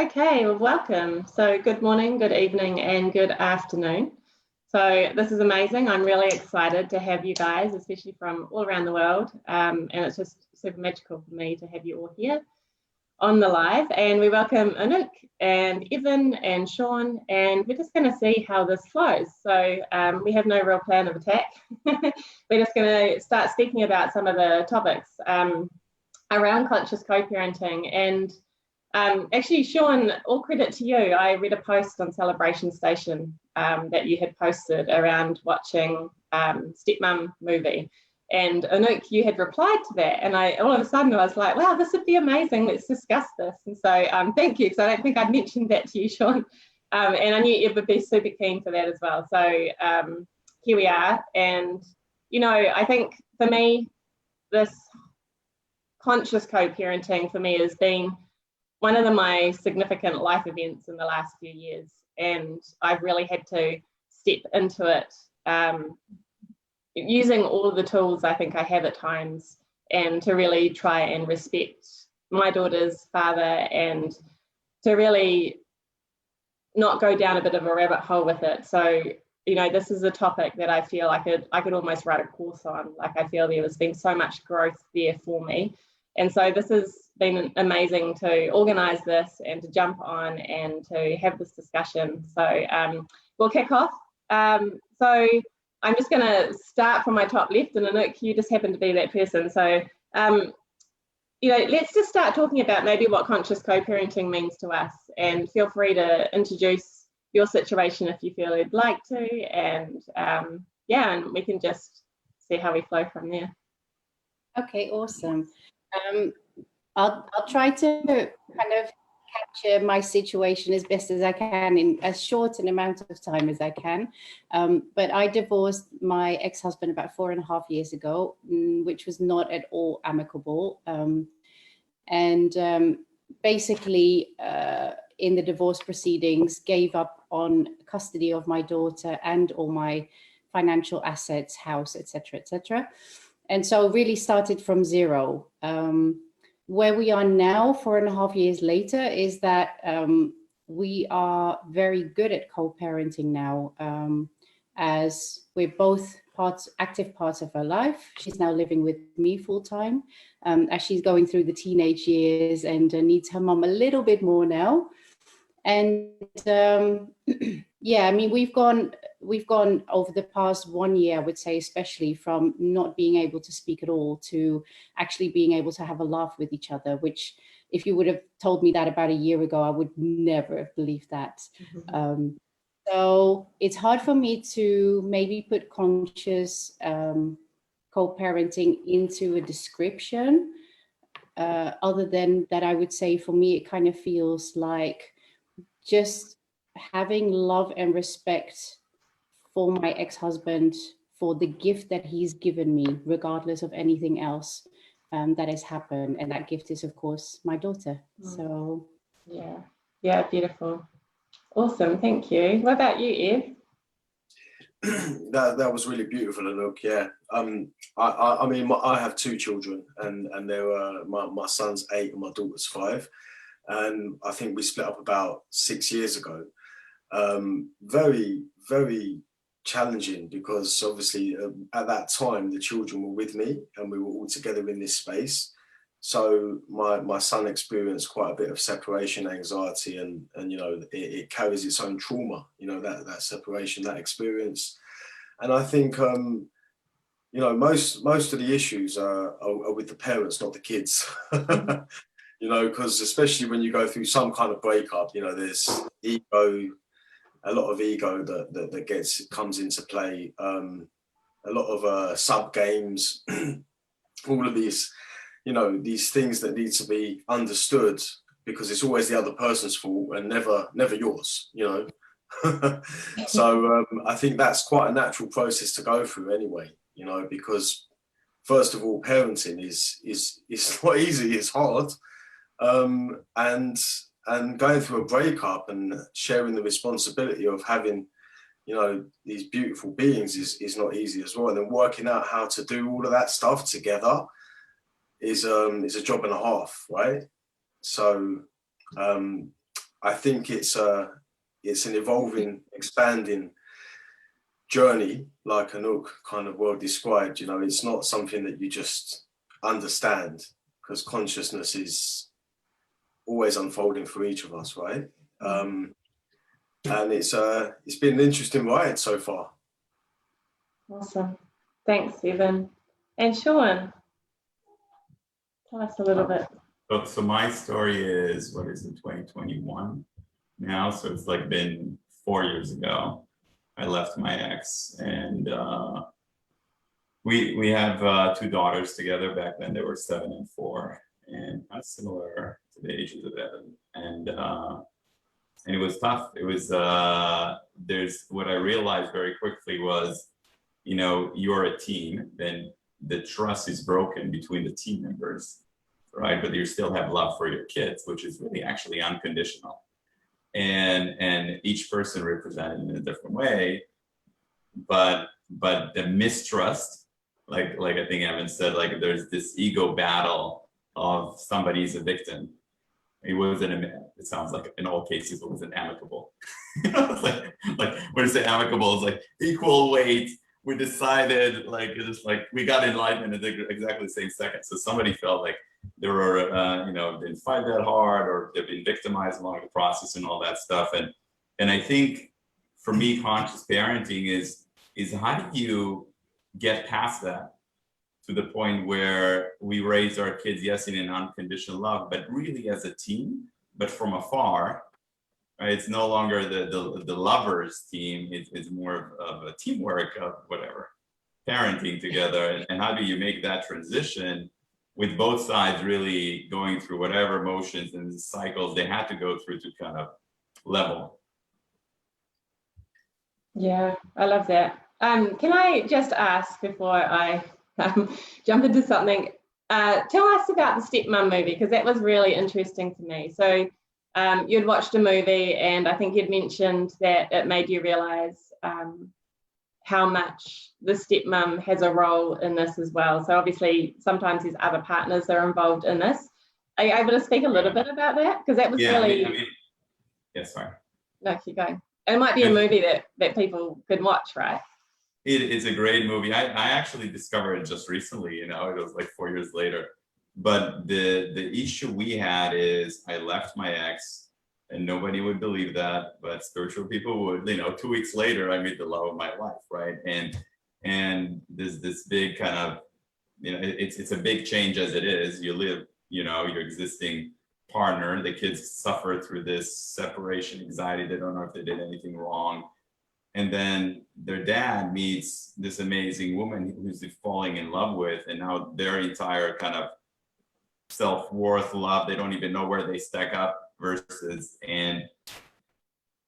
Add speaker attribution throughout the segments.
Speaker 1: Okay, well, welcome. So good morning, good evening, and good afternoon. So this is amazing. I'm really excited to have you guys, especially from all around the world. And it's just super magical for me to have you all here on the live. And we welcome Anouk and Evan and Shawn, and we're just going to see how this flows. So we have no real plan of attack. We're just going to start speaking about some of the topics around conscious co-parenting. And actually, Shawn, all credit to you. I read a post on Celebration Station that you had posted around watching Stepmom Movie. And Anouk, you had replied to that. And all of a sudden I was like, wow, this would be amazing. Let's discuss this. And so thank you, because I don't think I'd mentioned that to you, Shawn. And I knew you would be super keen for that as well. So here we are. And, you know, I think for me, this conscious co-parenting for me has been one of my significant life events in the last few years. And I've really had to step into it using all of the tools I think I have at times, and to really try and respect my daughter's father, and to really not go down a bit of a rabbit hole with it. So, you know, this is a topic that I feel I could almost write a course on. Like, I feel there has been so much growth there for me. And so this has been amazing to organise this and to jump on and to have this discussion. So we'll kick off. So I'm just going to start from my top left, and Anouk, you just happen to be that person. So, you know, let's just start talking about maybe what conscious co-parenting means to us, and feel free to introduce your situation if you feel you'd like to, and yeah, and we can just see how we flow from there.
Speaker 2: Okay, awesome. I'll try to kind of capture my situation as best as I can in as short an amount of time as I can. But I divorced my ex-husband about 4.5 years ago, which was not at all amicable. Basically, in the divorce proceedings, gave up on custody of my daughter and all my financial assets, house, etc., etc. And so really started from zero. Where we are now, 4.5 years later, is that we are very good at co-parenting now, as we're both active parts of her life. She's now living with me full time, as she's going through the teenage years and needs her mom a little bit more now. And yeah, I mean, we've gone over the past 1 year, I would say, especially from not being able to speak at all to actually being able to have a laugh with each other, which if you would have told me that about a year ago, I would never have believed that. Mm-hmm. So it's hard for me to maybe put conscious co-parenting into a description, other than that I would say for me, it kind of feels like just having love and respect for my ex-husband, for the gift that he's given me, regardless of anything else that has happened. And that gift is, of course, my daughter. So
Speaker 1: yeah, beautiful. Awesome, thank you. What about you, Eve?
Speaker 3: That was really beautiful, Anouk. Yeah, I mean, I have 2 children, and they were my son's 8 and my daughter's 5, and I think we split up about 6 years ago. Very, very challenging, because obviously at that time the children were with me and we were all together in this space. So my son experienced quite a bit of separation anxiety, and you know, it carries its own trauma, you know, that separation, that experience. And I think you know, most of the issues are with the parents, not the kids. You know, because especially when you go through some kind of breakup, you know, there's ego, a lot of ego that comes into play, a lot of sub games, all of these, you know, these things that need to be understood, because it's always the other person's fault and never yours, you know. So I think that's quite a natural process to go through anyway, you know, because first of all, parenting is not easy, it's hard. And going through a breakup and sharing the responsibility of having, you know, these beautiful beings is not easy as well. And then working out how to do all of that stuff together is a job and a half, right? So I think it's an evolving, expanding journey, like Anouk kind of well described. You know, it's not something that you just understand, because consciousness is always unfolding for each of us, right? And it's been an interesting ride so far.
Speaker 1: Awesome. Thanks, Evan. And Shawn, tell us a little bit.
Speaker 4: So my story is, what is it, 2021 now? So it's like been 4 years ago. I left my ex, and we have 2 daughters together. Back then they were 7 and 4, and kind of similar to the ages of Evan. And it was tough. It was there's what I realized very quickly was, you know, you're a team, then the trust is broken between the team members, right? But you still have love for your kids, which is really actually unconditional. And each person represented in a different way, but the mistrust, like I think Evan said, like there's this ego battle of somebody's a victim. It wasn't, it sounds like in all cases it wasn't amicable. You know, it's like when I say amicable, it's like equal weight. We decided, like, it's just like we got enlightenment at exactly the same second. So somebody felt like they were, you know, didn't fight that hard, or they've been victimized along the process and all that stuff. And I think for me, conscious parenting is how do you get past that to the point where we raise our kids, yes, in an unconditional love, but really as a team, but from afar. Right? It's no longer the lovers team. It's more of a teamwork of whatever, parenting together. And how do you make that transition with both sides really going through whatever emotions and cycles they had to go through to kind of level?
Speaker 1: Yeah, I love that. Can I just ask before I jump into something? Tell us about the Stepmom movie, because that was really interesting to me. So you'd watched a movie, and I think you'd mentioned that it made you realize how much the stepmom has a role in this as well. So obviously sometimes there's other partners that are involved in this. Are you able to speak a little bit about that? Because that was really...
Speaker 4: I mean, yeah, sorry.
Speaker 1: No, keep going. It might be a movie that people can watch, right?
Speaker 4: It's a great movie. I actually discovered it just recently, you know, it was like 4 years later. But the issue we had is I left my ex, and nobody would believe that, but spiritual people would. You know, 2 weeks later, I meet the love of my life, right? And there's this big kind of, you know, it's a big change as it is. You live, you know, your existing partner, the kids suffer through this separation anxiety. They don't know if they did anything wrong. And then their dad meets this amazing woman who's they're falling in love with, and now their entire kind of self-worth, love, they don't even know where they stack up versus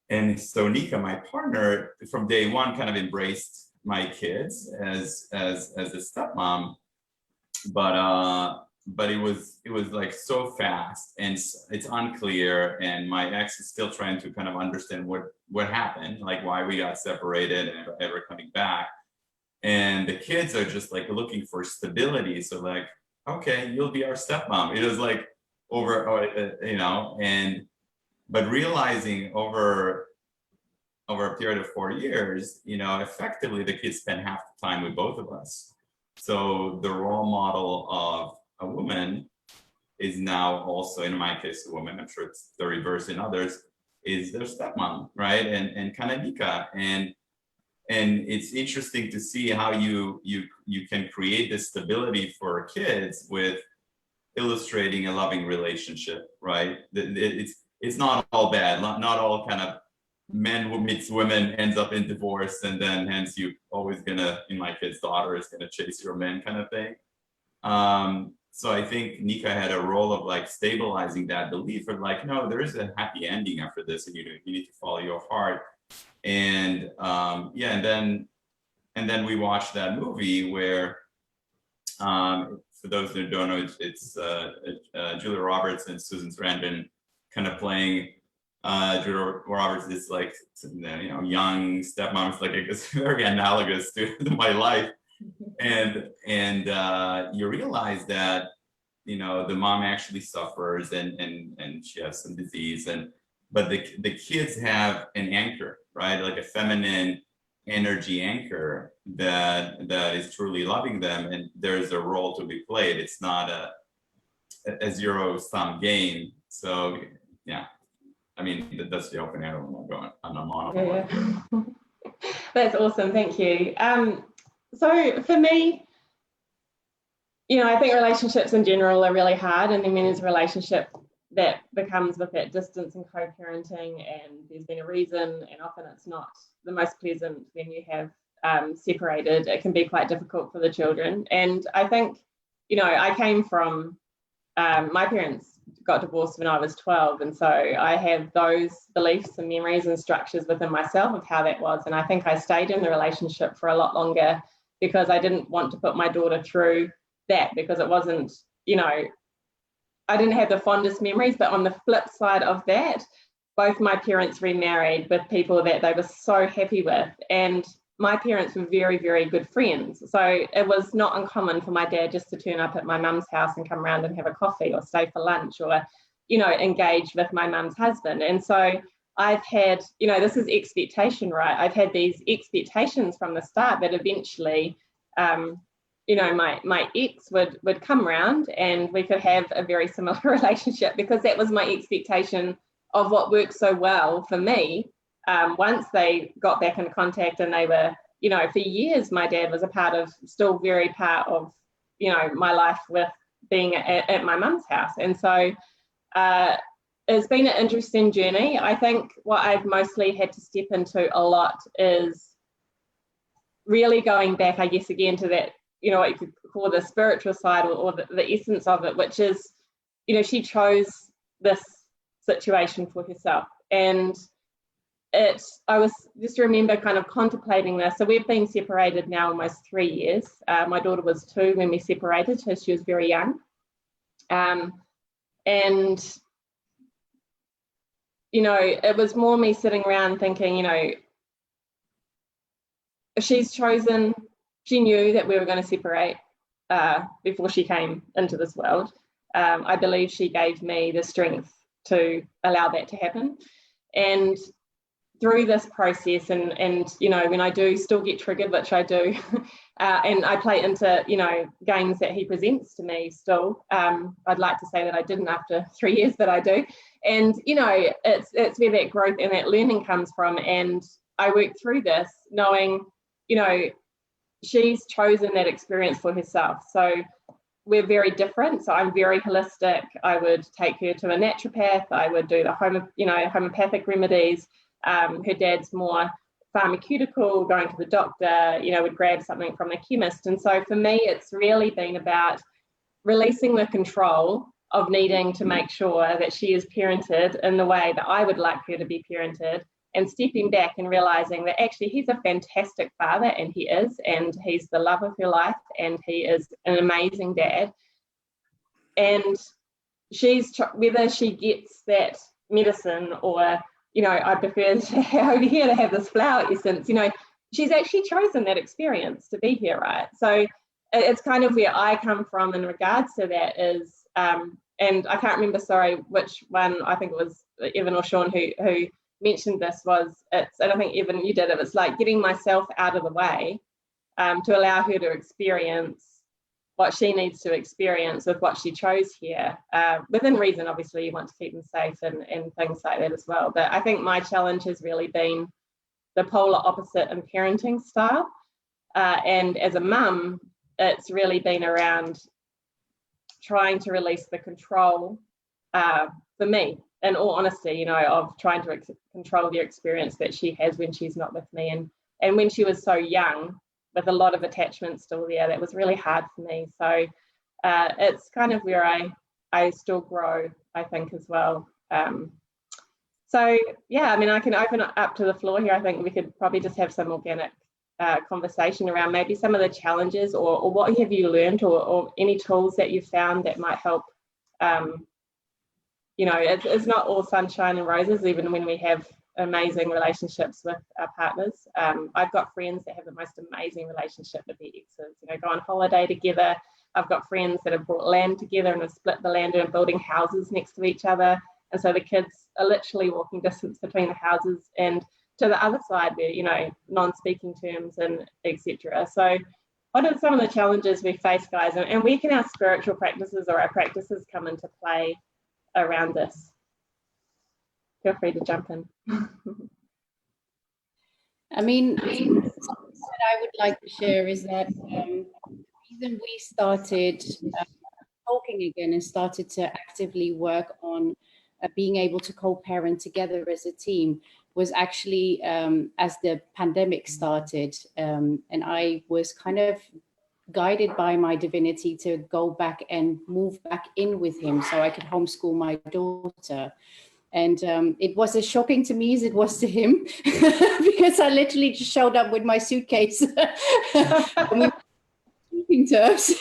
Speaker 4: and so Nika, my partner, from day one kind of embraced my kids as a stepmom, but it was like so fast, and it's unclear, and my ex is still trying to kind of understand what happened, like why we got separated and ever coming back. And the kids are just like looking for stability, so like, okay, you'll be our stepmom. It was like over, you know, but realizing over a period of 4 years, you know, effectively the kids spend half the time with both of us. So the role model of a woman is now also, in my case, a woman, I'm sure it's the reverse in others, is their stepmom, right? And kind of Nika. And it's interesting to see how you can create this stability for kids with illustrating a loving relationship, right? It's not all bad, not all kind of men who meets women ends up in divorce, and then hence you always gonna, in my kid's daughter, is gonna chase your man kind of thing. So I think Nika had a role of like stabilizing that belief, or like, no, there is a happy ending after this, and you need to follow your heart. And yeah, and then we watched that movie where, for those who don't know, it's Julia Roberts and Susan Sarandon kind of playing. Julia Roberts is like, you know, young stepmom. It's like it's very analogous to my life, and you realize that, you know, the mom actually suffers and she has some disease, but the kids have an anchor, right? Like a feminine energy anchor that is truly loving them, and there's a role to be played. It's not a zero-sum game. So yeah, I mean, that's the opening. I don't want to go on a monologue.
Speaker 1: Yeah. That's awesome, thank you. So for me, you know, I think relationships in general are really hard, and then when there's a relationship that becomes with that distance and co-parenting, and there's been a reason, and often it's not the most pleasant when you have separated, it can be quite difficult for the children. And I think, you know, I came from, my parents got divorced when I was 12, and so I have those beliefs and memories and structures within myself of how that was. And I think I stayed in the relationship for a lot longer because I didn't want to put my daughter through that, because it wasn't, you know, I didn't have the fondest memories. But on the flip side of that, both my parents remarried with people that they were so happy with, and my parents were very, very good friends. So it was not uncommon for my dad just to turn up at my mum's house and come around and have a coffee or stay for lunch, or, you know, engage with my mum's husband. And so I've had, you know, this is expectation, right? I've had these expectations from the start that eventually, you know, my ex would come around and we could have a very similar relationship, because that was my expectation of what worked so well for me. Once they got back in contact, and they were, you know, for years, my dad was still very part of, you know, my life with being at my mum's house. And so it's been an interesting journey. I think what I've mostly had to step into a lot is really going back, I guess, again to that, you know, what you could call the spiritual side, or the essence of it, which is, you know, she chose this situation for herself. And I was just remember kind of contemplating this. So we've been separated now almost 3 years. My daughter was 2 when we separated, so she was very young. And, you know, it was more me sitting around thinking, you know, she's chosen, she knew that we were going to separate before she came into this world. I believe she gave me the strength to allow that to happen. And through this process, and you know, when I do still get triggered, which I do, and I play into, you know, games that he presents to me still, I'd like to say that I didn't after 3 years, but I do. And, you know, it's where that growth and that learning comes from. And I work through this knowing, you know, she's chosen that experience for herself. So we're very different. So I'm very holistic. I would take her to a naturopath. I would do the homeopathic remedies. Her dad's more pharmaceutical, going to the doctor, you know, would grab something from the chemist. And so for me, it's really been about releasing the control of needing to make sure that she is parented in the way that I would like her to be parented, and stepping back and realizing that actually he's a fantastic father, and he's the love of her life, and he is an amazing dad. And whether she gets that medicine, or, you know, I prefer over here to have this flower essence, you know, she's actually chosen that experience to be here, right? So it's kind of where I come from in regards to that is, and I can't remember, sorry, which one, I think it was Evan or Shawn who mentioned this, and I think Evan, you did it, it's like getting myself out of the way to allow her to experience what she needs to experience with what she chose here. Within reason, obviously, you want to keep them safe and things like that as well. But I think my challenge has really been the polar opposite in parenting style. And as a mum, it's really been around trying to release the control for me, in all honesty, you know, of trying to control the experience that she has when she's not with me. And when she was so young, with a lot of attachment still there, that was really hard for me. So it's kind of where I still grow, I think, as well. So yeah, I mean, I can open it up to the floor here. I think we could probably just have some organic conversation around maybe some of the challenges, or what have you learned, or any tools that you found that might help. You know, it's not all sunshine and roses, even when we have amazing relationships with our partners. I've got friends that have the most amazing relationship with their exes, you know, go on holiday together. I've got friends that have brought land together and have split the land and are building houses next to each other. And so the kids are literally walking distance between the houses and to the other side where, you know, non-speaking terms and etc. So what are some of the challenges we face, guys? And where can our spiritual practices or our practices come into play around this? Feel free to jump in.
Speaker 2: I mean, something that I would like to share is that the reason we started talking again and started to actively work on being able to co-parent together as a team was actually as the pandemic started, and I was kind of guided by my divinity to go back and move back in with him so I could homeschool my daughter. And it was as shocking to me as it was to him because I literally just showed up with my suitcase and we were speaking terms.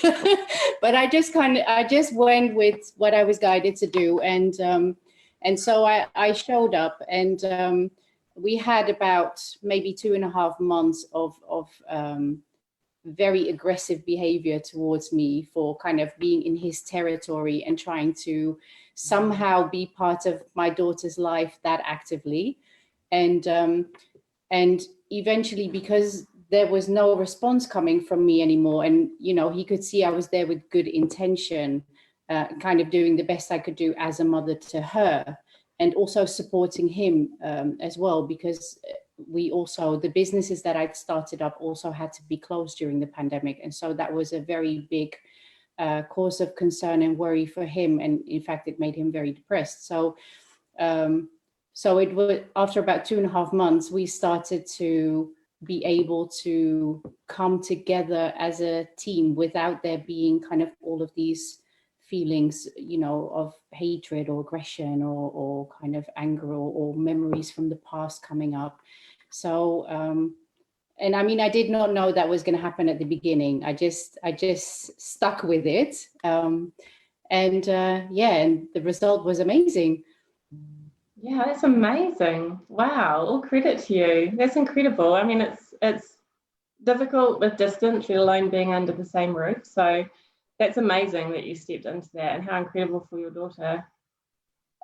Speaker 2: But I just went with what I was guided to do. And so I showed up, and we had about maybe 2.5 months of very aggressive behavior towards me for kind of being in his territory and trying to somehow be part of my daughter's life that actively. And eventually, because there was no response coming from me anymore, and, you know, he could see I was there with good intention, kind of doing the best I could do as a mother to her, and also supporting him as well, because the businesses that I'd started up also had to be closed during the pandemic. And so that was a very big cause of concern and worry for him. And in fact, it made him very depressed. So it was after about 2.5 months, we started to be able to come together as a team without there being kind of all of these feelings, you know, of hatred or aggression or kind of anger or memories from the past coming up. So, and I mean, I did not know that was going to happen at the beginning. I just stuck with it. And the result was amazing.
Speaker 1: Yeah, that's amazing. Wow, all credit to you. That's incredible. I mean, it's difficult with distance, let alone being under the same roof. So that's amazing that you stepped into that, and how incredible for your daughter.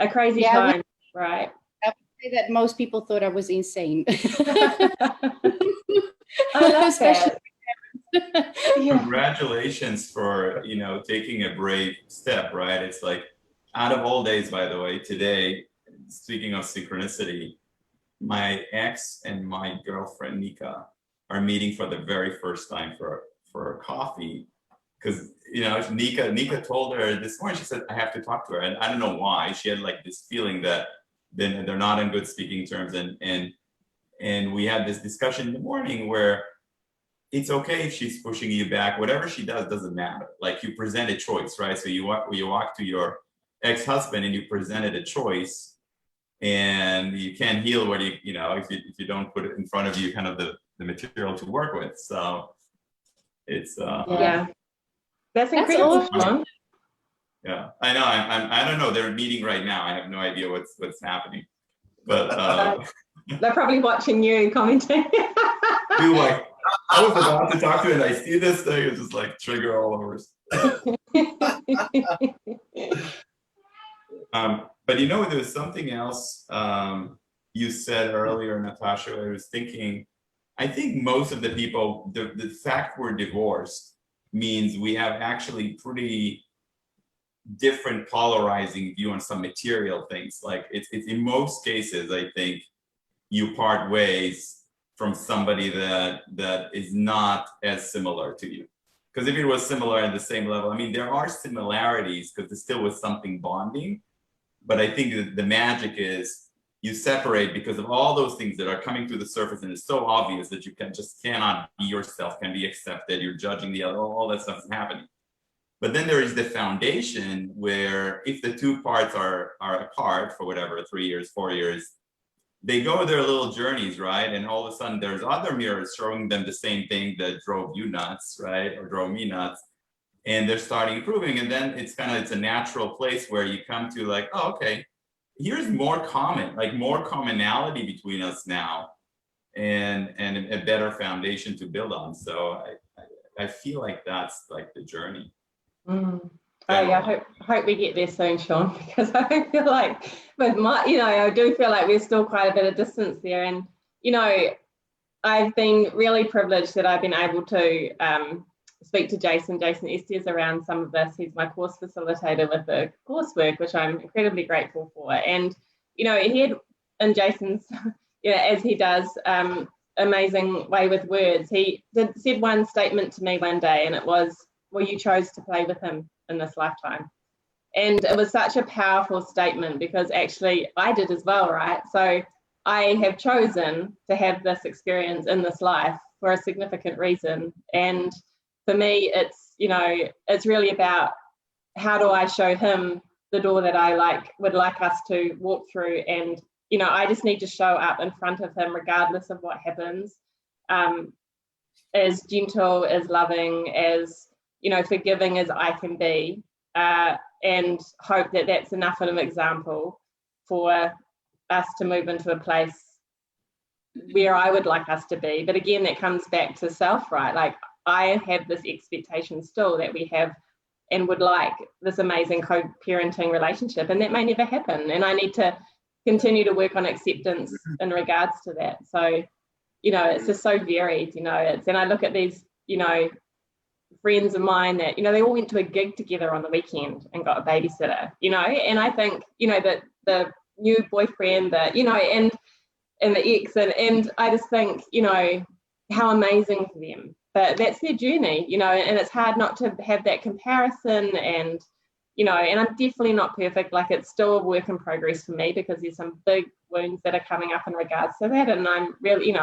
Speaker 1: A crazy time, right?
Speaker 2: I would say that most people thought I was insane.
Speaker 1: I love that.
Speaker 4: Congratulations for, you know, taking a brave step, right? It's like, out of all days, by the way, today, speaking of synchronicity, my ex and my girlfriend Nika are meeting for the very first time for coffee, because, you know, Nika told her this morning, she said, I have to talk to her, and I don't know why. She had like this feeling that then they're not on good speaking terms, and we had this discussion in the morning where it's okay if she's pushing you back. Whatever she does doesn't matter. Like, you present a choice, right? So you walk to your ex-husband and you presented a choice, and you can't heal what you know, if you don't put it in front of you, kind of the material to work with. So it's
Speaker 1: yeah, that's incredible.
Speaker 2: Awesome.
Speaker 4: Yeah, I know. I don't know. They're meeting right now. I have no idea what's happening, but
Speaker 1: they're probably watching you and commenting.
Speaker 4: Dude, like, I was about to talk to her, and I see this thing. It's just like trigger all over. But you know, there was something else you said earlier, Natasha. I was thinking, I think most of the people, the fact we're divorced means we have actually pretty different polarizing view on some material things. Like, it's in most cases, I think you part ways from somebody that is not as similar to you. Because if it was similar at the same level, I mean, there are similarities because there still was something bonding. But I think that the magic is you separate because of all those things that are coming through the surface, and it's so obvious that you cannot be yourself, can be accepted, you're judging the other, all that stuff is happening. But then there is the foundation where if the two parts are apart for whatever, 3 years, 4 years, they go their little journeys, right? And all of a sudden there's other mirrors showing them the same thing that drove you nuts, right? Or drove me nuts. And they're starting improving. And then it's a natural place where you come to like, oh, okay, here's more commonality between us now, and a better foundation to build on. So I feel like that's like the journey.
Speaker 1: Oh yeah, I hope we get there soon, Shawn, because I feel like with my, I do feel like there's still quite a bit of distance there. And, I've been really privileged that I've been able to speak to Jason Estes around some of this. He's my course facilitator with the coursework, which I'm incredibly grateful for. And, he had, in Jason's, as he does, amazing way with words, he said one statement to me one day, and it was, well, you chose to play with him in this lifetime. And it was such a powerful statement, because actually I did as well, right? So I have chosen to have this experience in this life for a significant reason. And for me, it's really about, how do I show him the door that I would like us to walk through? And, I just need to show up in front of him regardless of what happens, as gentle, as loving, as, forgiving as I can be, and hope that that's enough of an example for us to move into a place where I would like us to be. But again, that comes back to self, right? Like, I have this expectation still that we have and would like this amazing co-parenting relationship, and that may never happen. And I need to continue to work on acceptance in regards to that. So, it's just so varied, and I look at these, friends of mine that, they all went to a gig together on the weekend and got a babysitter, and I think, that the new boyfriend, that, and the ex, and I just think, how amazing for them. But that's their journey, and it's hard not to have that comparison. And, and I'm definitely not perfect. Like, it's still a work in progress for me, because there's some big wounds that are coming up in regards to that. And I'm really,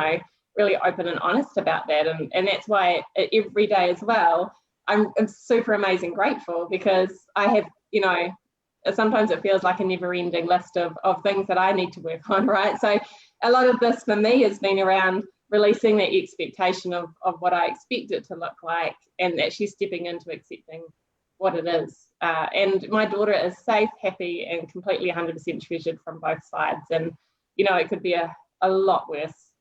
Speaker 1: really open and honest about that. And that's why every day as well, I'm super amazing grateful, because I have, sometimes it feels like a never ending list of things that I need to work on, right? So a lot of this for me has been around releasing the expectation of what I expect it to look like, and actually stepping into accepting what it is. And my daughter is safe, happy, and completely 100% treasured from both sides. And, it could be a lot worse.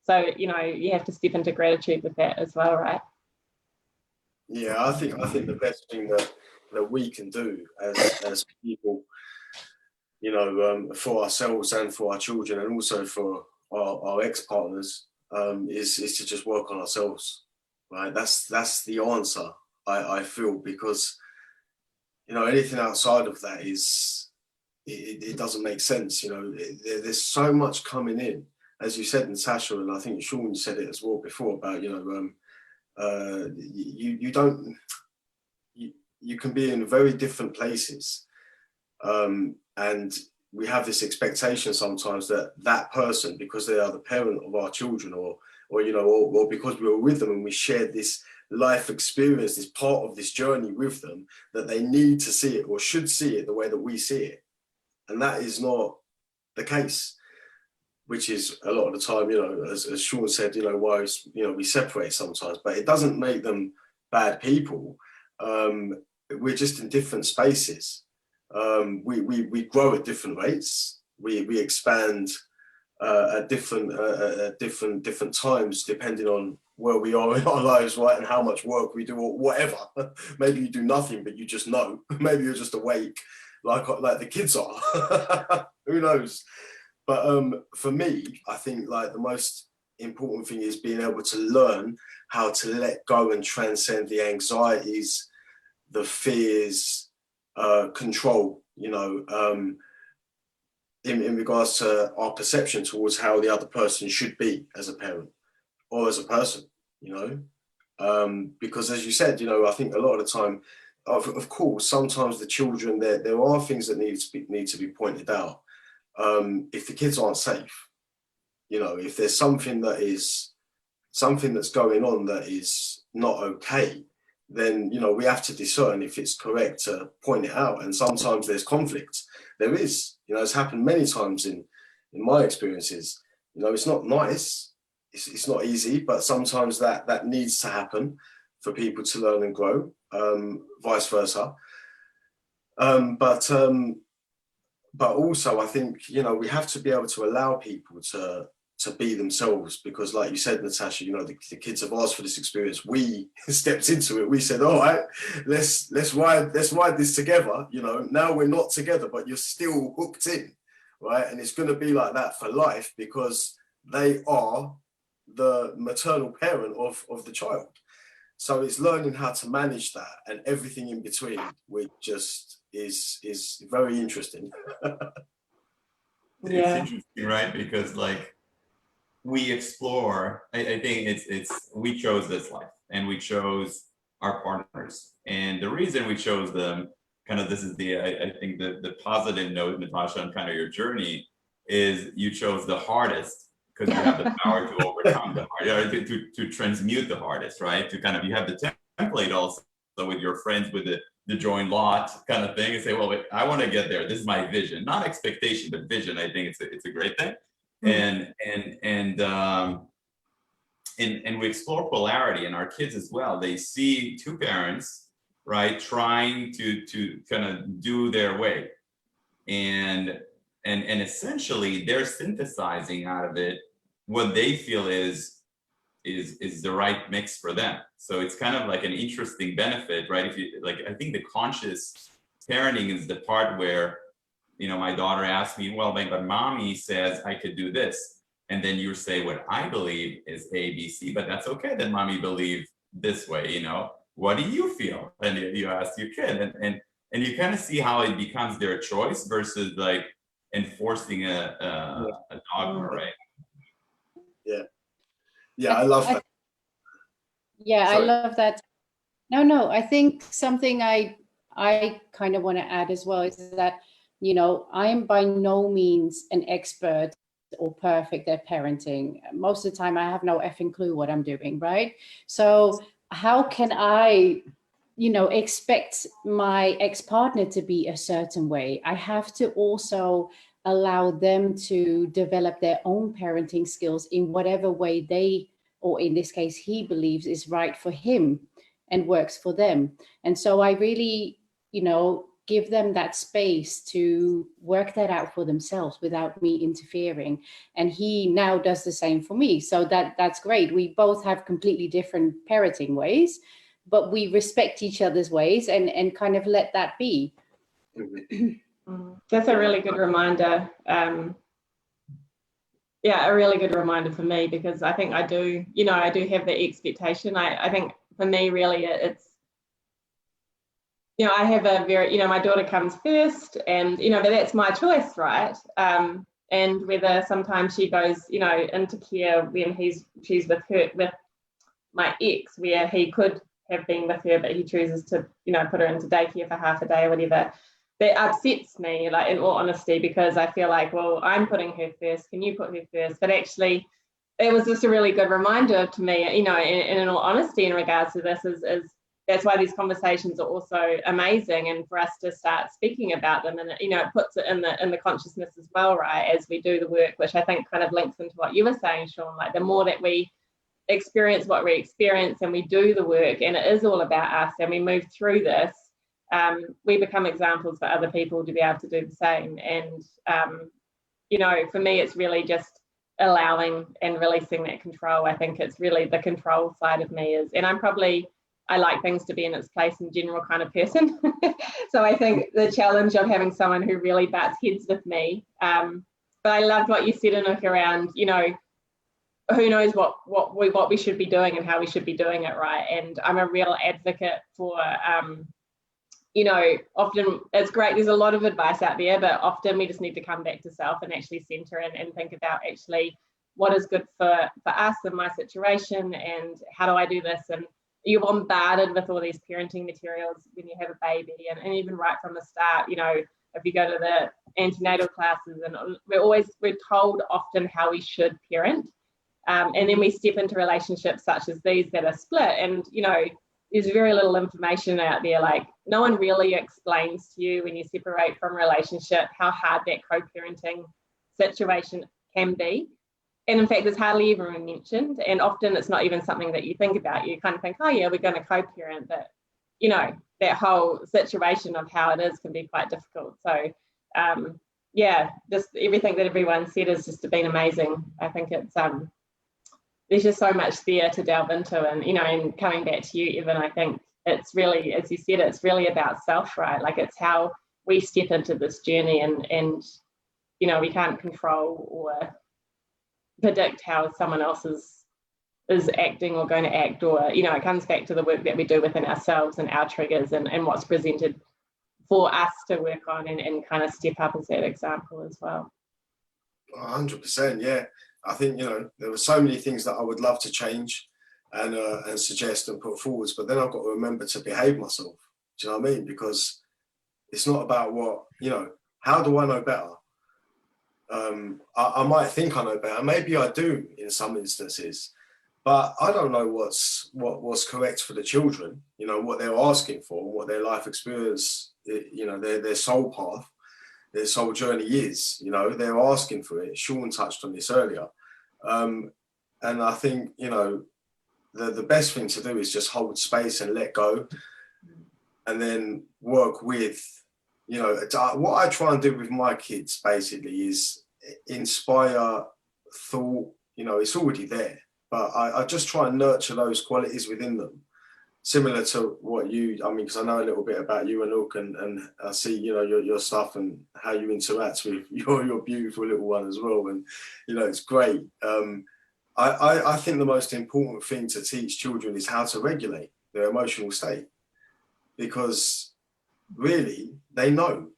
Speaker 1: So, you have to step into gratitude with that as well, right?
Speaker 3: Yeah, I think the best thing that we can do as people, for ourselves and for our children, and also for our ex-partners, is to just work on ourselves, right? That's the answer, I feel, because, anything outside of that it doesn't make sense. There's so much coming in, as you said, Natasha, and I think Shawn said it as well before about, you can be in very different places, and we have this expectation sometimes that person, because they are the parent of our children, or because we were with them and we shared this life experience, this part of this journey with them, that they need to see it or should see it the way that we see it. And that is not the case, which is a lot of the time, as Shawn said, why, we separate sometimes, but it doesn't make them bad people. We're just in different spaces. We grow at different rates. We expand at different times, depending on where we are in our lives, right, and how much work we do, or whatever. Maybe you do nothing, but you just know. Maybe you're just awake, like the kids are. Who knows? But for me, I think the most important thing is being able to learn how to let go and transcend the anxieties, the fears, control, in regards to our perception towards how the other person should be as a parent or as a person, because as you said, I think a lot of the time, of course, sometimes the children, there are things that need to be pointed out. If the kids aren't safe, if there's something that's going on that is not okay, then, we have to discern if it's correct to point it out. And sometimes there's conflict. There is, it's happened many times in my experiences. It's not nice. It's not easy, but sometimes that needs to happen for people to learn and grow, vice versa. But also I think, we have to be able to allow people to to be themselves, because like you said, Natasha, you know, the kids have asked for this experience. We stepped into it. We said, all right, let's ride this together. You know, now we're not together, but you're still hooked in, right? And it's going to be like that for life, because they are the maternal parent of the child. So it's learning how to manage that and everything in between, which just is very interesting.
Speaker 4: It's interesting, right? Because like we explore, I think we chose this life and we chose our partners. And the reason we chose them, kind of this is I think the positive note, Natasha, on kind of your journey is you chose the hardest, because you have the power to overcome the hard, to transmute the hardest, right? To kind of, you have the template also with your friends with the joint lot kind of thing, and say, well, wait, I want to get there. This is my vision, not expectation, but vision. I think it's a great thing. And we explore polarity in our kids as well. They see two parents, right, trying to kind of do their way, and essentially they're synthesizing out of it what they feel is the right mix for them. So it's kind of like an interesting benefit, right? If you like, I think the conscious parenting is the part where, you know, my daughter asked me, well, but mommy says I could do this. And then you say, what I believe is A, B, C, but that's okay that mommy believes this way, you know? What do you feel? And you ask your kid, and you kind of see how it becomes their choice versus like enforcing a dogma, right?
Speaker 3: Yeah, I love that.
Speaker 2: Yeah,
Speaker 3: Sorry.
Speaker 2: I love that. No, I think something I kind of want to add as well is that, you know, I'm by no means an expert or perfect at parenting. Most of the time I have no effing clue what I'm doing, right? So how can I, you know, expect my ex-partner to be a certain way? I have to also allow them to develop their own parenting skills in whatever way they, or in this case, he believes is right for him and works for them. And so I really, you know, give them that space to work that out for themselves without me interfering. And he now does the same for me. So that's great. We both have completely different parenting ways, but we respect each other's ways and kind of let that be.
Speaker 1: That's a really good reminder. Yeah, a really good reminder for me, because I think I do have the expectation. I think for me, really, it's, you know, I have a very, you know, my daughter comes first, and, you know, but that's my choice, right? And whether sometimes she goes, you know, into care when she's with my ex, where he could have been with her, but he chooses to, you know, put her into daycare for half a day or whatever. That upsets me, like, in all honesty, because I feel like, well, I'm putting her first, can you put her first? But actually, it was just a really good reminder to me, you know, and in all honesty, in regards to this, is that's why these conversations are also amazing, and for us to start speaking about them, and, you know, it puts it in the consciousness as well, right, as we do the work, which I think kind of links into what you were saying, Shawn. Like, the more that we experience what we experience and we do the work, and it is all about us, and we move through this, we become examples for other people to be able to do the same. And, you know, for me, it's really just allowing and releasing that control. I think it's really the control side of me is, and I like things to be in its place in general kind of person. So I think the challenge of having someone who really butts heads with me, but I loved what you said, Anouk, around, you know, who knows what we should be doing and how we should be doing it, right? And I'm a real advocate for, you know, often it's great, there's a lot of advice out there, but often we just need to come back to self and actually center and think about actually what is good for us and my situation, and how do I do this? And you're bombarded with all these parenting materials when you have a baby, and even right from the start, you know, if you go to the antenatal classes, and we're told often how we should parent. And then we step into relationships such as these that are split, and, you know, there's very little information out there. Like, no one really explains to you when you separate from a relationship how hard that co-parenting situation can be. And in fact, it's hardly even mentioned. And often it's not even something that you think about. You kind of think, oh yeah, we're going to co-parent, but, you know, that whole situation of how it is can be quite difficult. So yeah, just everything that everyone said has just been amazing. I think it's there's just so much there to delve into, and and coming back to you, Evan, I think it's really, as you said, it's really about self, right? Like it's how we step into this journey, and we can't control or predict how someone else is acting or going to act, or it comes back to the work that we do within ourselves and our triggers and what's presented for us to work on and kind of step up as that example as well.
Speaker 3: 100%, yeah. I think, there were so many things that I would love to change and suggest and put forwards, but then I've got to remember to behave myself. Do you know what I mean? Because it's not about what, how do I know better? I might think I know better. Maybe I do in some instances, but I don't know what's correct for the children, what they're asking for, what their life experience, their soul path, their soul journey is, they're asking for it. Shawn touched on this earlier. And I think, the best thing to do is just hold space and let go, and then work with, what I try and do with my kids basically is inspire thought. It's already there, but I just try and nurture those qualities within them. Similar to what because I know a little bit about you, Anouk, and I see, your stuff and how you interact with your beautiful little one as well. And, it's great. I think the most important thing to teach children is how to regulate their emotional state, because really they know,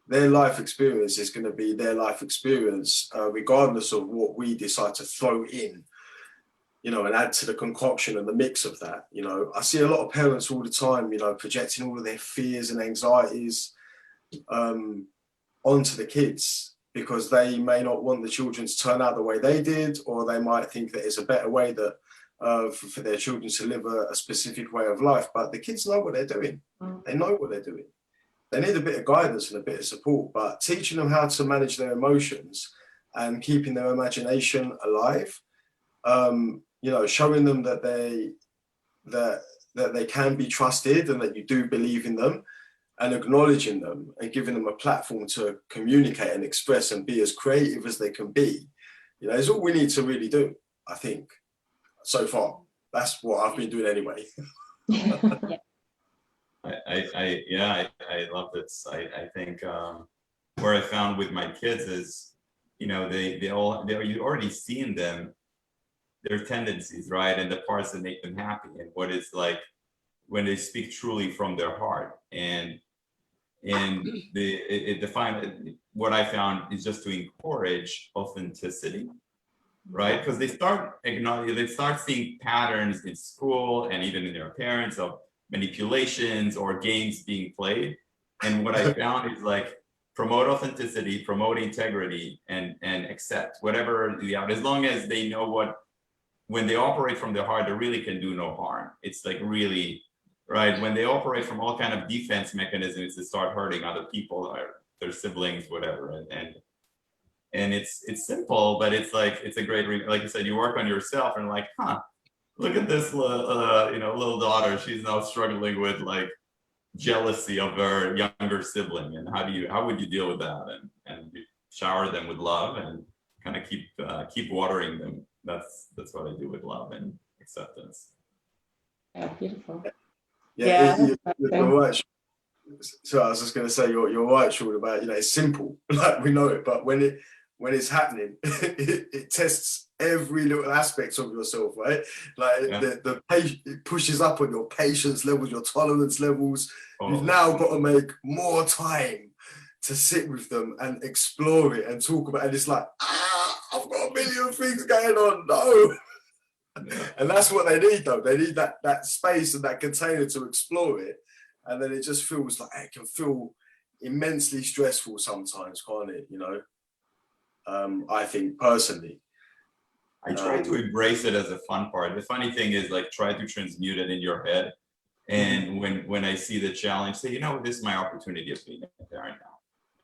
Speaker 3: their life experience is going to be their life experience, regardless of what we decide to throw in, and add to the concoction and the mix of that. I see a lot of parents all the time, projecting all of their fears and anxieties onto the kids, because they may not want the children to turn out the way they did, or they might think that it's a better way that for their children to live a specific way of life. But the kids know what they're doing. They know what they're doing. They need a bit of guidance and a bit of support, but teaching them how to manage their emotions and keeping their imagination alive, showing them that they can be trusted and that you do believe in them, and acknowledging them and giving them a platform to communicate and express and be as creative as they can be, is all we need to really do, I think, so far. That's what I've been doing anyway.
Speaker 1: Yeah.
Speaker 4: I love this. I think where I found with my kids is, you already see in them their tendencies, right? And the parts that make them happy, and what is like when they speak truly from their heart. And what I found is just to encourage authenticity, right? Because they start seeing patterns in school and even in their parents of manipulations or games being played. And what I found is like, promote authenticity, promote integrity, and accept whatever as long as they know when they operate from their heart, they really can do no harm. It's like really, right? When they operate from all kind of defense mechanisms, they start hurting other people, or their siblings, whatever. And it's simple, but it's like, it's a great, like you said, you work on yourself and like, look at this little daughter. She's now struggling with like jealousy of her younger sibling. And how would you deal with that? And you shower them with love and kind of keep watering them. That's what I do with love and acceptance.
Speaker 1: Yeah, beautiful.
Speaker 3: You're right. So I was just going to say, you're right, Shawn, about, it's simple, like we know it, but when it's happening, it tests every little aspect of yourself, right? Like it pushes up on your patience levels, your tolerance levels. You've now got to make more time to sit with them and explore it and talk about it. And it's like, I've got a million things going on. No. And that's what they need, though. They need that space and that container to explore it. And then it just feels like it can feel immensely stressful sometimes, can't it? I think personally.
Speaker 4: I try to embrace it as a fun part. The funny thing is, like, try to transmute it in your head. And when I see the challenge, say, this is my opportunity of being a parent now.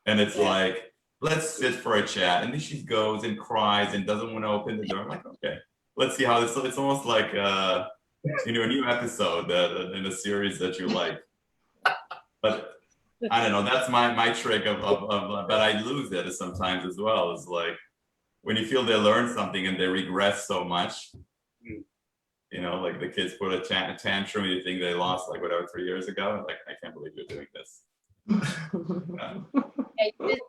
Speaker 4: And it's like, let's sit for a chat. And then she goes and cries and doesn't want to open the door. I'm like, okay, let's see how this. It's almost like a new episode in a series that you like. But I don't know. That's my trick but I lose it sometimes as well. It's like when you feel they learn something and they regress so much, you know, like the kids put a tantrum, you think they lost like whatever 3 years ago. Like, I can't believe you're doing this.
Speaker 2: Okay, just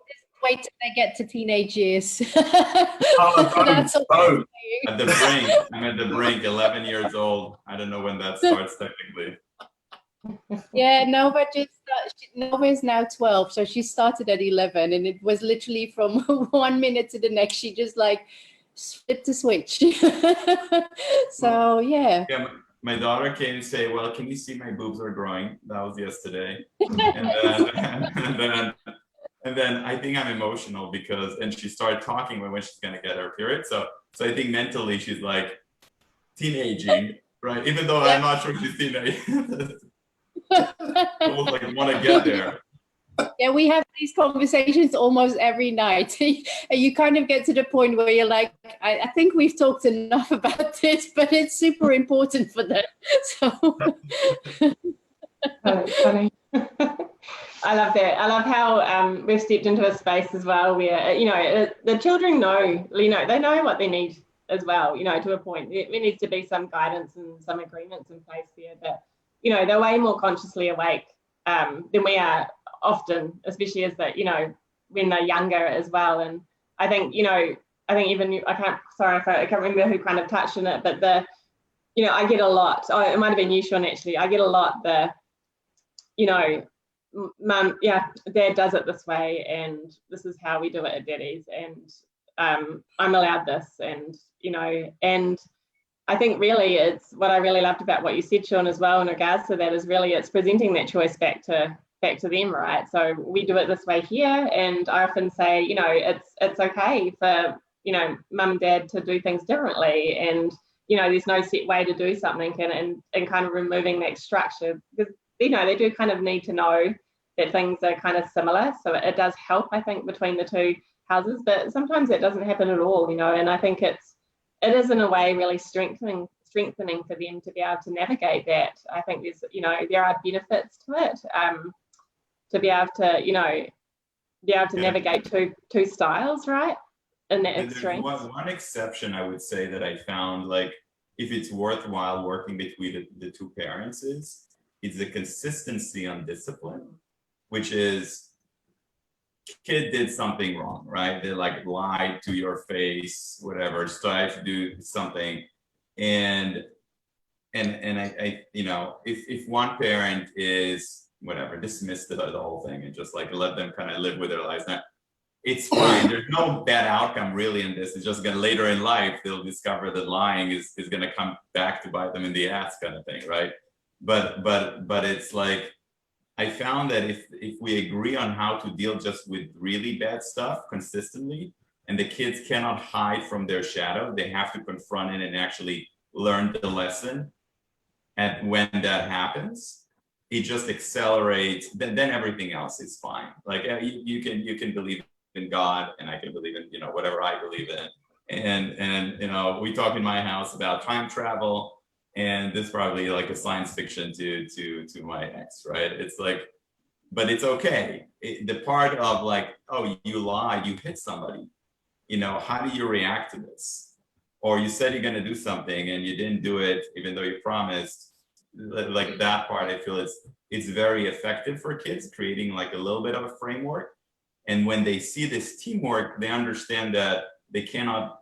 Speaker 2: wait till they get to teenage years.
Speaker 3: Oh,
Speaker 2: That's all
Speaker 3: oh.
Speaker 4: At the brink, I'm at the brink, 11 years old. I don't know when that starts technically.
Speaker 2: Yeah, Nova Nova is now 12, so she started at 11, and it was literally from 1 minute to the next. She just like flipped a switch. So yeah.
Speaker 4: Yeah, my daughter came and say, "Well, can you see my boobs are growing?" That was yesterday, and then I think I'm emotional because, and she started talking when she's gonna get her period. So I think mentally she's like teenaging, right? Even though I'm not sure she's teenaging. Almost like want to get there.
Speaker 2: Yeah, we have these conversations almost every night. And you kind of get to the point where you're like, I think we've talked enough about this, but it's super important for them. So
Speaker 1: Funny. I love that. I love how we've stepped into a space as well where, you know, the children know, you know, they know what they need as well, you know, to a point. There needs to be some guidance and some agreements in place there that, you know, they're way more consciously awake than we are often, especially as that, you know, when they're younger as well. And I think, you know, even I can't remember who kind of touched on it, but you know, I get a lot. Oh, it might have been you, Shawn, actually. I get a lot you know, Mum, yeah, Dad does it this way, and this is how we do it at Daddy's, and I'm allowed this, and you know, and I think really it's what I really loved about what you said, Shawn, as well in regards to that is really it's presenting that choice back to them, right? So we do it this way here, and I often say, you know, it's okay for, you know, Mum and Dad to do things differently, and you know, there's no set way to do something, and kind of removing that structure, because you know they do kind of need to know that things are kind of similar, so it does help, I think, between the two houses, but sometimes it doesn't happen at all, you know, and I think it is in a way really strengthening for them to be able to navigate that. I think there's, you know, there are benefits to it, to be able to, you know, navigate two styles, right? In that extreme.
Speaker 4: There's one exception I would say that I found, like, if it's worthwhile working between the two parents is the consistency on discipline, which is kid did something wrong, right? They like lied to your face, whatever, tried to do something. And I you know, if one parent is whatever, dismiss the whole thing and just like let them kind of live with their lives. Now, it's fine. There's no bad outcome really in this. It's just gonna later in life they'll discover that lying is gonna come back to bite them in the ass, kind of thing, right? But it's like I found that if we agree on how to deal just with really bad stuff consistently, and the kids cannot hide from their shadow, they have to confront it and actually learn the lesson. And when that happens, it just accelerates. Then everything else is fine. Like you can believe in God, and I can believe in, you know, whatever I believe in. And you know, we talk in my house about time travel. And this is probably like a science fiction to my ex, right? It's like, but it's okay. The part of like, oh, you lied, you hit somebody, you know, how do you react to this? Or you said you're gonna do something and you didn't do it, even though you promised. Like that part, I feel it's very effective for kids, creating like a little bit of a framework. And when they see this teamwork, they understand that they cannot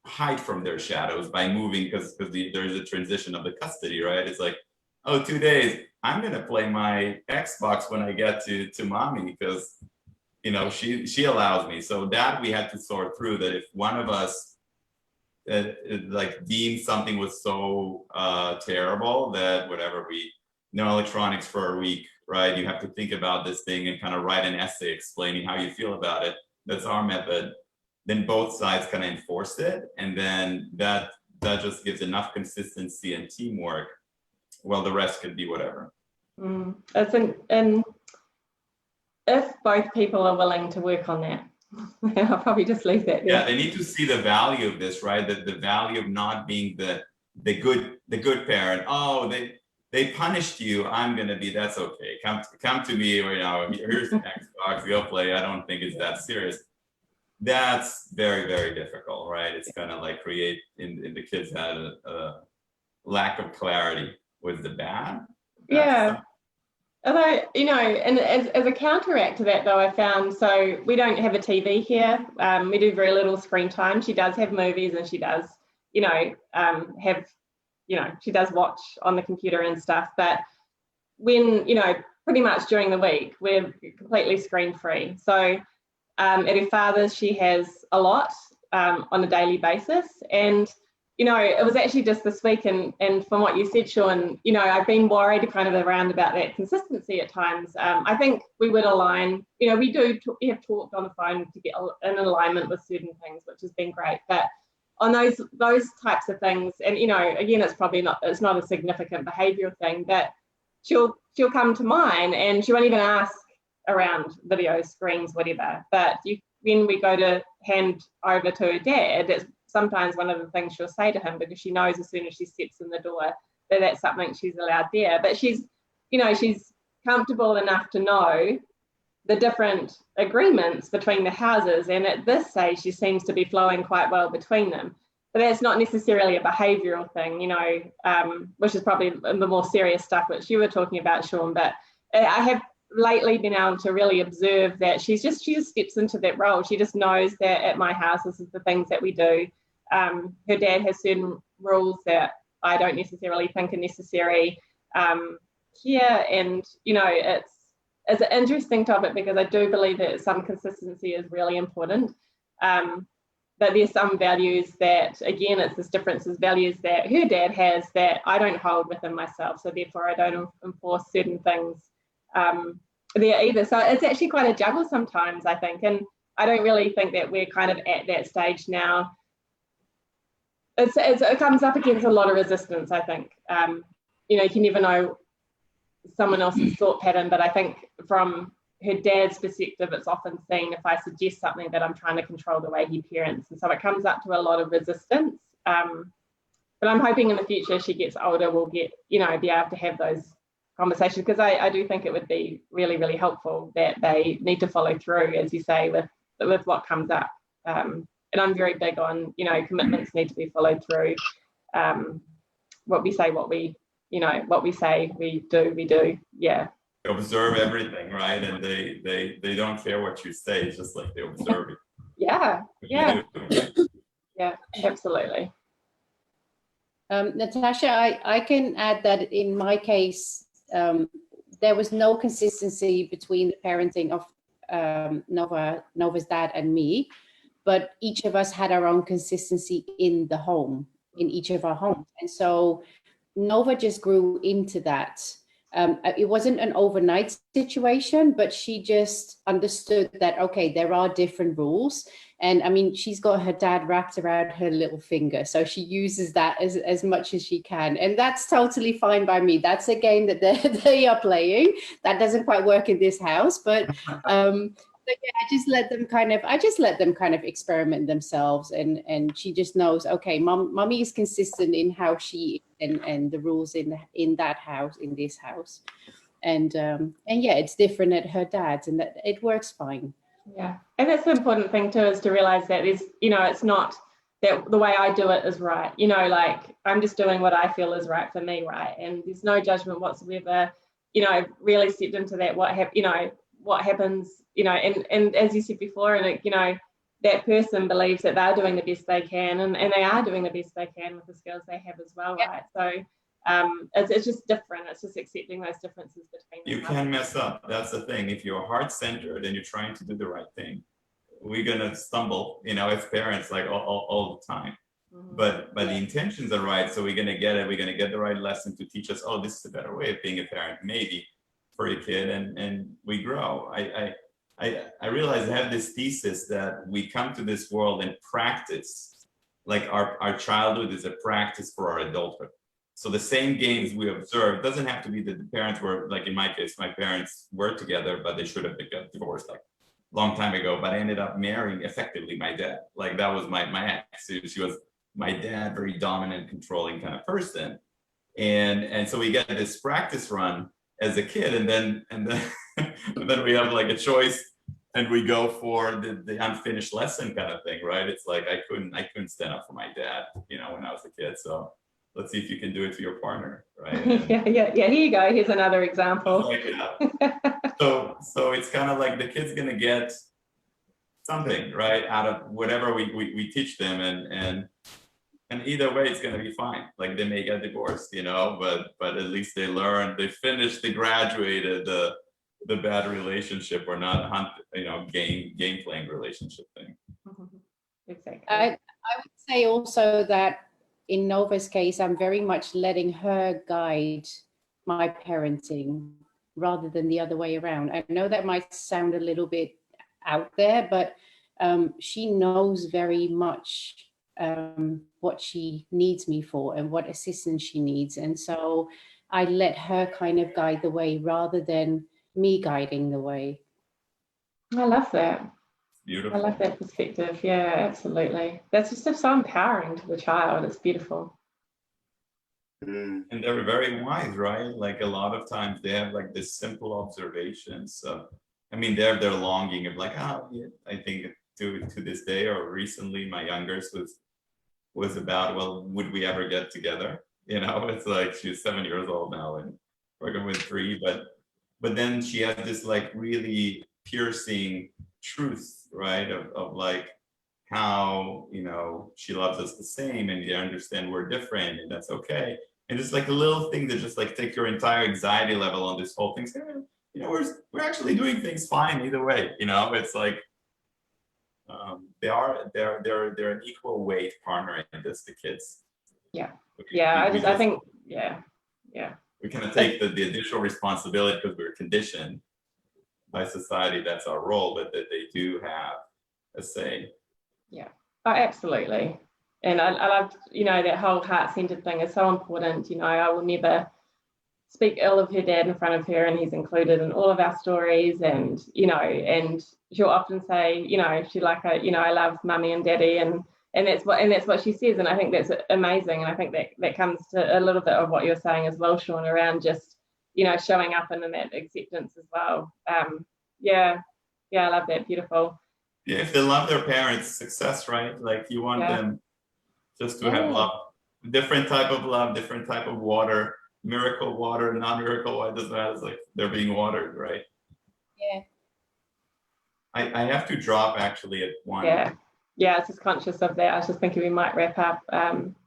Speaker 4: hide from their shadows by moving, because there's a transition of the custody, right? It's like, oh, 2 days, I'm gonna play my Xbox when I get to mommy, because you know she allows me. So that we had to sort through, that if one of us like deemed something was so terrible that whatever, we no electronics for a week, right? You have to think about this thing and kind of write an essay explaining how you feel about it. That's our method. Then both sides kind of enforced it, and then that just gives enough consistency and teamwork. Well, the rest could be whatever.
Speaker 1: And if both people are willing to work on that, I'll probably just leave that there.
Speaker 4: Yeah, they need to see the value of this, right? The value of not being the good parent. Oh, they punished you, I'm gonna be, that's okay. Come to me, or, you know, here's the Xbox, go play. I don't think it's that serious. That's very, very difficult, right? It's gonna like create in the kids head a lack of clarity with the bad.
Speaker 1: Yeah. Although, you know, and as a counteract to that, though, I found, so we don't have a TV here. We do very little screen time. She does have movies, and she does, you know, have, you know, she does watch on the computer and stuff. But when, you know, pretty much during the week, we're completely screen free. So at her father's, she has a lot on a daily basis. And you know, it was actually just this week, and from what you said, Shawn, you know, I've been worried kind of around about that consistency at times. I think we would align, you know, we have talked on the phone to get in alignment with certain things, which has been great. But on those types of things, and you know, again, it's not a significant behavioural thing, but she'll come to mine and she won't even ask around video screens, whatever. But when we go to hand over to her dad, it's sometimes one of the things she'll say to him, because she knows as soon as she steps in the door that that's something she's allowed there. But she's, you know, she's comfortable enough to know the different agreements between the houses, and at this stage she seems to be flowing quite well between them. But that's not necessarily a behavioural thing, you know, which is probably the more serious stuff which you were talking about, Shawn. But I have lately been able to really observe that she just steps into that role. She just knows that at my house, this is the things that we do. Her dad has certain rules that I don't necessarily think are necessary here, and you know, it's an interesting topic, because I do believe that some consistency is really important. But there's some values that, again, it's this difference in values that her dad has that I don't hold within myself, so therefore I don't enforce certain things there either. So it's actually quite a juggle sometimes, I think, and I don't really think that we're kind of at that stage now. It comes up against a lot of resistance, I think. You know, you can never know someone else's thought pattern, but I think from her dad's perspective, it's often seen if I suggest something that I'm trying to control the way he parents, and so it comes up to a lot of resistance. But I'm hoping in the future, as she gets older, we'll get, you know, be able to have those conversations, because I do think it would be really, really helpful that they need to follow through, as you say, with what comes up. And I'm very big on, you know, commitments need to be followed through. What we say, what we say, we do. Yeah.
Speaker 4: They observe everything, right? And they don't care what you say. It's just like they observe it.
Speaker 1: Yeah. Yeah. Yeah. Absolutely.
Speaker 2: Natasha, I can add that in my case, there was no consistency between the parenting of Nova's dad and me, but each of us had our own consistency in the home, in each of our homes. And so Nova just grew into that. It wasn't an overnight situation, but she just understood that, okay, there are different rules. And I mean, she's got her dad wrapped around her little finger, so she uses that as much as she can. And that's totally fine by me. That's a game that they are playing. That doesn't quite work in this house, but yeah, I just let them kind of experiment themselves, and she just knows, okay, mommy is consistent in how she and the rules in that house, in this house, and yeah, it's different at her dad's, and that it works fine.
Speaker 1: Yeah, and that's the important thing too, is to realize that there's, you know, it's not that the way I do it is right. You know, like I'm just doing what I feel is right for me, right? And there's no judgment whatsoever. You know, I've really stepped into that. What happens, you know, and as you said before, and you know, that person believes that they're doing the best they can, and they are doing the best they can with the skills they have as well, yep. Right? So it's just different. It's just accepting those differences between them.
Speaker 4: You can mess up. That's the thing. If you're heart-centered and you're trying to do the right thing, we're gonna stumble, you know, as parents, like all the time. Mm-hmm. But the intentions are right, so we're gonna get it. We're gonna get the right lesson to teach us, oh, this is a better way of being a parent, maybe, for your kid, and we grow. I realize I have this thesis that we come to this world and practice, like our childhood is a practice for our adulthood. So the same games we observe, it doesn't have to be that the parents were, like in my case, my parents were together, but they should have got divorced like a long time ago, but I ended up marrying effectively my dad. Like that was my ex. She was my dad, very dominant, controlling kind of person. And so we get this practice run as a kid, and then and then we have like a choice, and we go for the unfinished lesson kind of thing, right? It's like I couldn't stand up for my dad, you know, when I was a kid. So let's see if you can do it to your partner, right? And
Speaker 1: yeah. Here you go. Here's another example.
Speaker 4: like, so it's kind of like the kid's gonna get something, right, out of whatever we teach them, and either way it's gonna be fine. Like they may get divorced, you know, but at least they learn, they finished, they graduated the bad relationship, or not, you know, game playing relationship thing.
Speaker 1: Exactly.
Speaker 2: I would say also that in Nova's case, I'm very much letting her guide my parenting rather than the other way around. I know that might sound a little bit out there, but she knows very much what she needs me for and what assistance she needs. And so I let her kind of guide the way rather than me guiding the way.
Speaker 1: I love that.
Speaker 4: Beautiful.
Speaker 1: I love that perspective. Yeah, absolutely. That's just so empowering to the child. It's beautiful.
Speaker 4: And they're very wise, right? Like a lot of times they have like this simple observations. So, I mean, they're longing of like, oh, yeah, I think to this day or recently, my youngest was about, well, would we ever get together? You know, it's like she's 7 years old now and we're going with 3, but then she has this like really piercing truth, right? Of like how, you know, she loves us the same and they understand we're different and that's okay. And it's like a little thing that just like take your entire anxiety level on this whole thing. So, you know, we're actually doing things fine either way. You know, it's like they're an equal weight partner in this, the kids.
Speaker 1: Yeah.
Speaker 4: I
Speaker 1: think
Speaker 4: we kind of take the additional responsibility because we're conditioned by society. That's our role, but that they do have a say.
Speaker 1: Yeah. Oh, absolutely. And I love, you know, that whole heart-centered thing is so important. You know, I will never speak ill of her dad in front of her, and he's included in all of our stories. And, you know, and she'll often say, you know, I love mummy and daddy, and that's what she says. And I think that's amazing. And I think that comes to a little bit of what you're saying as well, Shawn, around just, you know, showing up in that acceptance as well. Yeah, I love that. Beautiful.
Speaker 4: Yeah, if they love their parents, success, right? Like you want them just to have love, different type of love, different type of water, miracle water, non-miracle water, doesn't matter. It's like they're being watered, right?
Speaker 2: Yeah.
Speaker 4: I have to drop actually at 1.
Speaker 1: Yeah, I was just conscious of that. I was just thinking we might wrap up.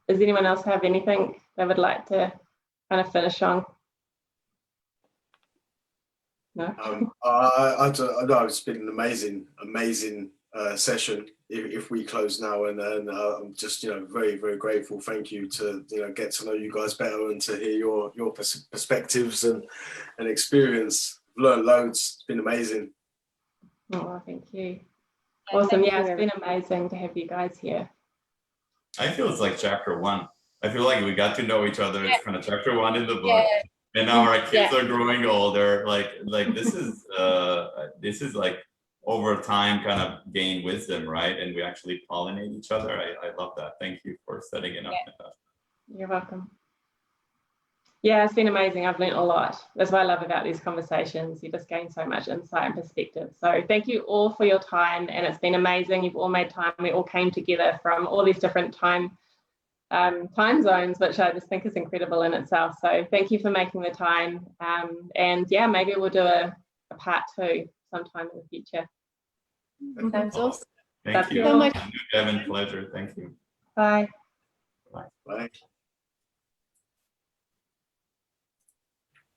Speaker 1: Does anyone else have anything they would like to kind of finish on? No?
Speaker 3: I know it's been an amazing session. If we close now, and I'm just, you know, very, very grateful. Thank you to, you know, get to know you guys better and to hear your perspectives and experience. I've learned loads. It's been amazing.
Speaker 1: Oh, thank you. Awesome. Yeah, it's been amazing to have you guys here.
Speaker 4: I feel it's like chapter 1. I feel like we got to know each other. It's kind of chapter 1 in the book. And now our kids are growing older. Like this is like over time kind of gain wisdom, right? And we actually pollinate each other. I love that. Thank you for setting it up.
Speaker 1: You're welcome. Yeah, it's been amazing. I've learned a lot. That's what I love about these conversations. You just gain so much insight and perspective. So thank you all for your time, and it's been amazing. You've all made time. We all came together from all these different time zones, which I just think is incredible in itself. So thank you for making the time. And yeah, maybe we'll do a part 2 sometime in the future.
Speaker 2: Sounds awesome.
Speaker 4: Thank you so much. Devin, pleasure. Thank you.
Speaker 1: Bye.
Speaker 3: Bye.